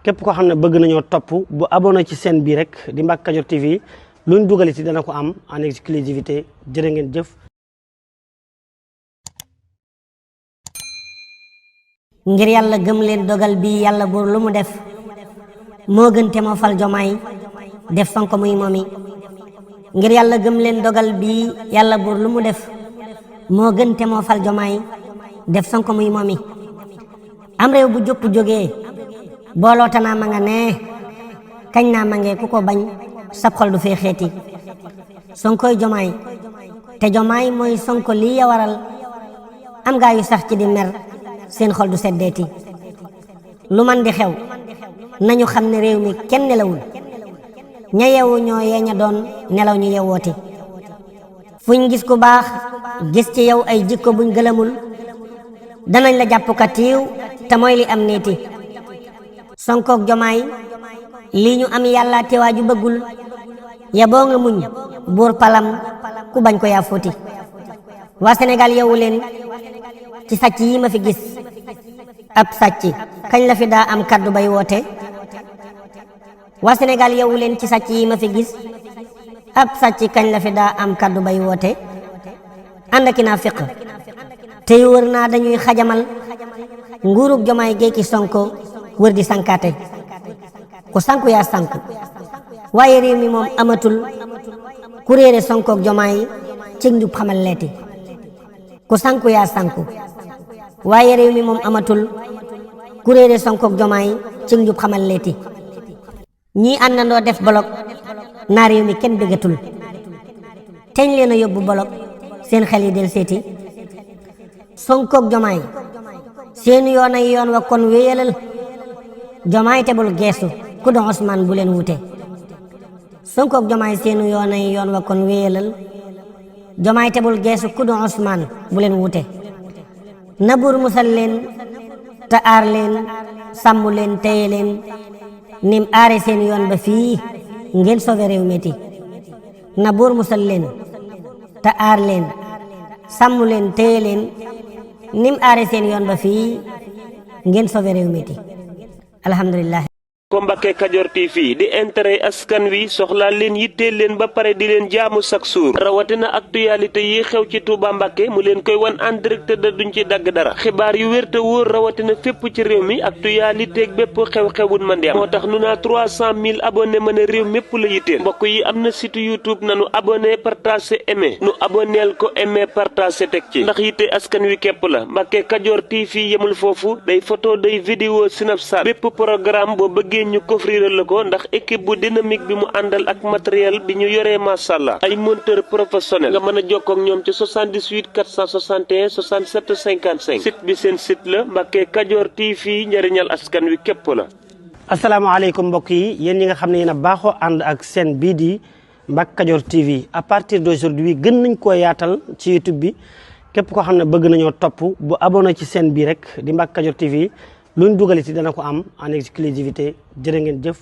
képp koo xam ne bëgg nañoo topp bu abonné ci chaîne bii rek di Mbacke Kadior TV luñ dugal ci dana ko am en exclusivité jërë ngeen jëf. ngir yàlla gëm leen dogal bi yàlla buur lu mu def moo gën te moo fal Jomaay def Sonko muy moomi. ngir yàlla gëm leen dogal bi yàlla buur lu mu def moo gën te moo fal Jomaay def Sonko muy moomi. am réew bu jópp jógee booloo tanaa ma nga nee kañ naa ma ngee ku ko bañ sab xol du fee xeeti. Sonkoy Jomaay te Jomaay mooy Sonko lii ya waral am gaa yu sax ci di mer seen xol du seddeeti. lu man di xew nañu xam ne réew mi kenn nelawul ña yeewu ñoo yee ña doon nelaw ñu yeewooti. fuñ gis ku baax gis ci yow ay jikko buñ gëlamul danañ la jàpp ka tiiw te mooy li am neeti. Sonkook Jomaay lii ñu am yàlla te waaju bëggul ya boo nga muñ buur palam ku bañ ko yaa fóoti. waa Sénégal yeewu leen ci sàcc yi ma fi gis ab sàcc kañ la fi daa am kaddu bay woote. waa Sénégal yeewu leen ci sàcc yi ma fi gis ab sàcc kañ la fi daa am kaddu bay woote. ànd ak naa fiq tey wër naa dañuy xajamal nguurug Jomaay géeki Sonko wër di sankaate. ku sanku yaa sanku waaye réew mi moom amatul ku réere Sonkook Jomaay ci njub xamal leeti. ku sanku yaa sanku waaye réew mi moom amatul ku réere Sonkook Jomaay ci njub xamal leeti. ñii àndandoo def bolok naa réew mi kenn bëggatul teñ leen a yóbbu bolok seen xel yi del seeti. Sonkook Jomaay seen yoon ay yoon wa kon wéyalal Jomaay te bul geesu ku doon Ousmane bu leen wute. Sonkook Jomaay seenu yoon ay yoon wa kon wéyalal Jomaay te bul geesu ku doon Ousmane bu leen wute. na buur musal leen te aar leen sàmm leen téye leen nim aare seen yoon ba fii ngeen sauvé réew métti. na buur musal leen te aar leen sàmm leen téye leen nim aare seen yoon ba fii ngeen sauvé réew métti. alhamdulillah. ko Mbacke Kadior TV di intérêt askan wi soxlaa leen yitteel leen ba pare di leen jaamu chaque jour rawatina actualité yi xew ci Touba Mbacke mu leen koy wan en direct da duñ ci dagg dara xibaar yu wér te wóor rawatina fépp ci réew mi actualité ak bépp xew-xewun man di am moo tax nu naa 300 000 abonné mën a réew mépp la yitteel mbokk yi am na site YouTube nanu abonné partagé aimé nu abonneel ko aimé partagé teg ci ndax yitte askan wi képp la Mbacke Kadior TV yemul foofu day photo day vidéo Snapchat bépp programme boo bëggee ñu coffriral la ko ndax équipe bu dynamique bi mu àndal ak matériel bi ñu yoree masàllaa ay monteur professionnel nga mën a jokkoo ak ñoom ci 78 461 67 55 site bi seen site la Mbacke Kadior TV njëriñal askan wi képp la. asalaamaaleykum mbokk yi yéen ñi nga xam ne yéen a baaxoo ànd ak seen bii di Mbacke Kadior TV à partir d'aujourd'hui gën nañ koo yaatal ci YouTube bi képp koo xam ne bëgg nañoo topp bu abonné ci seen bii rek di Mbacke Kadior TV luñ dugal ci dana ko am en exclusivité jërë ngeen jëf.